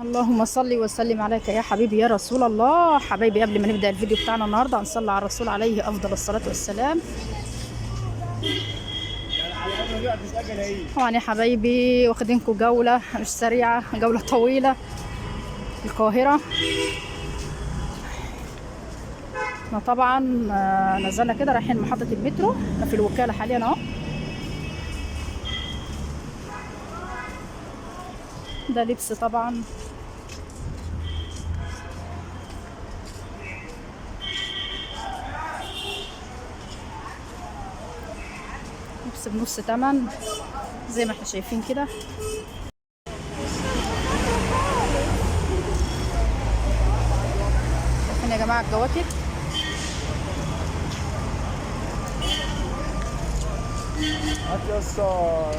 اللهم صل وسلم عليك يا حبيبي يا رسول الله. حبايبي، قبل ما نبدأ الفيديو بتاعنا النهارده هنصلي على الرسول عليه افضل الصلاة والسلام. طبعا يا حبايبي واخدينكم جولة مش سريعة، جولة طويلة في القاهرة. احنا طبعا نزلنا كده رايحين محطة المترو، احنا في الوكالة حاليا اهو. ده لبس طبعا، لبس بنص تمن زي ما احنا شايفين كده. شايفين يا جماعة الجواكت؟ هات يا اسطى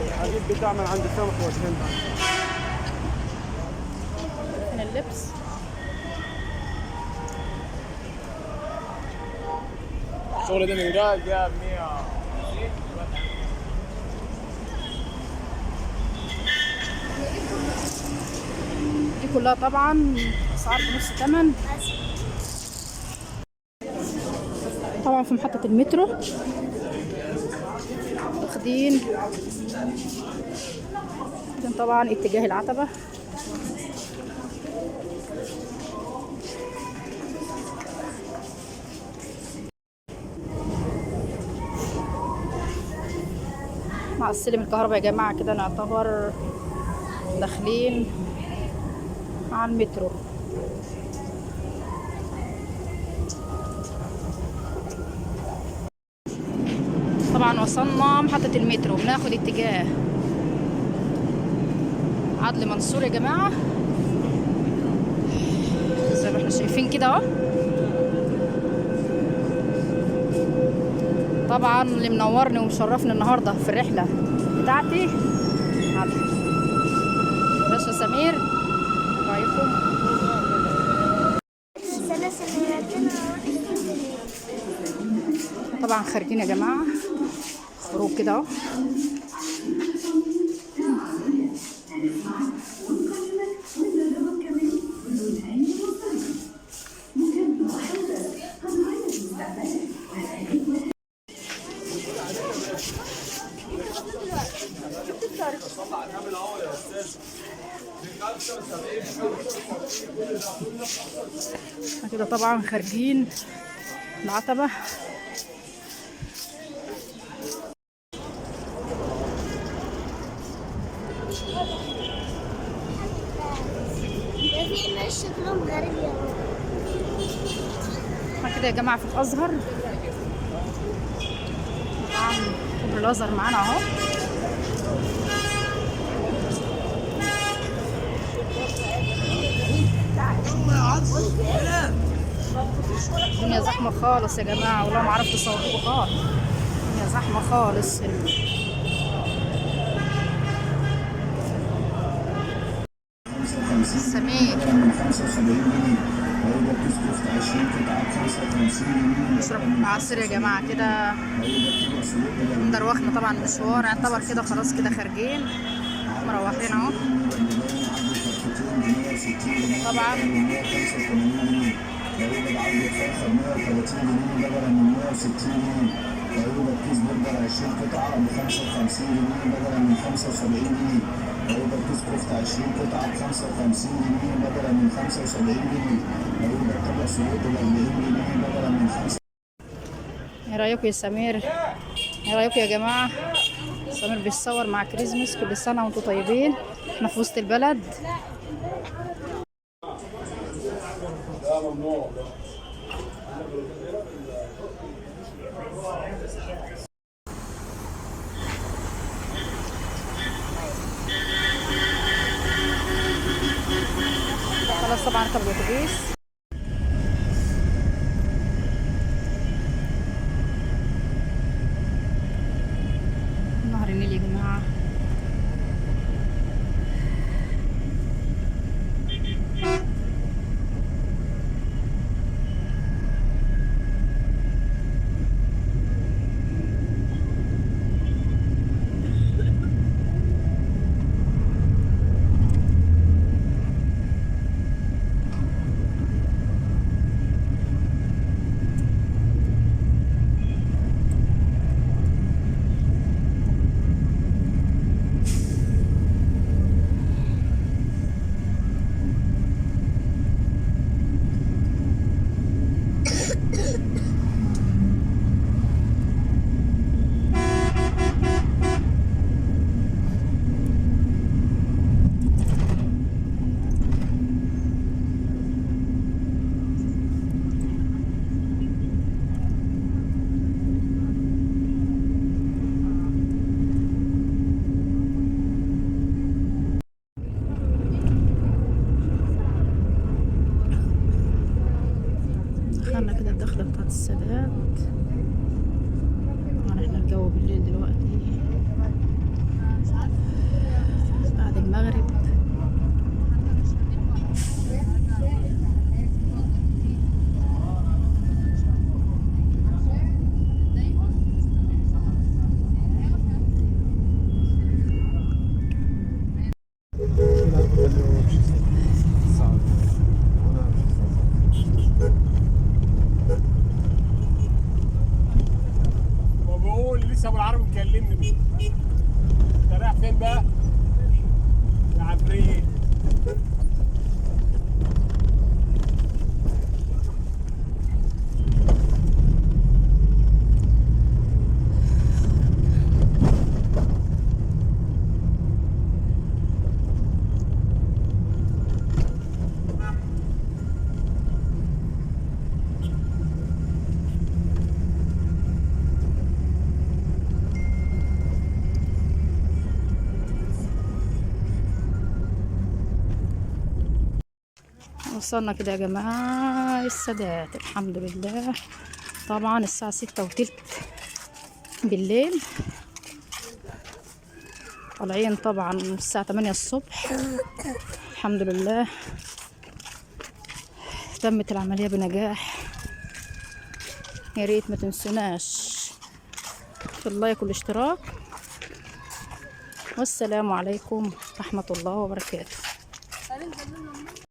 الحديد بتاع من عند سامح واشحن. شايفين اللبس؟ الشغل ده من جاز يا ابني. دي كلها طبعا اسعار بنص تمن. طبعا في محطة المترو واخدين طبعا اتجاه العتبة. مع السلم الكهرباء يا جماعة كده نعتبر داخلين على المترو. طبعا وصلنا محطة المترو، بناخد اتجاه عدلي منصور يا جماعة زي ما احنا شايفين كده اهو. طبعا اللي منورني ومشرفني النهارده في الرحلة بتاعتي باشا سمير. رايكم؟ طبعا خارجين يا جماعة خروج كده اهو. كده طبعا خارجين العتبة. في ناس شكلهم غريب يا احنا كده يا جماعة في الأزهر. طبعا كوبري الأزهر معانا اهو. الدنيا زحمة خالص يا جماعة، والله ما عرفت اصوركم خالص. الدنيا زحمة خالص. سمير نشرب عصير يا جماعة كده. مدروخنا طبعا مشوار، يعتبر كده خلاص كده خارجين مروحين اهو. طبعا ويوجد عرض الفرخة ب 130 جنيه بدلا من 160 جنيه، ويوجد كيس برجر 20 قطعة ب 55 جنيه بدلا من 75 جنيه، ويوجد كيس كفتة 20 قطعة ب 55 جنيه بدلا من 75 جنيه، ويوجد طبق سجق ب 40 جنيه بدلا من 5. ايه رايكم يا سمير؟ ايه رايكم يا جماعة؟ سمير بيتصور مع كريسمس. كل سنة وانتم طيبين. احنا في وسط البلد. خلاص طبعا ركب الاتوبيس. نهر النيل يا جماعة. السادات. طبعا احنا الجو بالليل دلوقتي بعد المغرب. بقول لسه ابو العربي مكلمني. انت رايح فين بقى؟ يا عفريت. وصلنا كده يا جماعة السادات الحمد لله. طبعا الساعة 6:15 بالليل، طالعين طبعا الساعة 8 الصبح. الحمد لله تمت العملية بنجاح. يا ريت ما تنسوناش في اللايك والاشتراك، والسلام عليكم ورحمة الله وبركاته.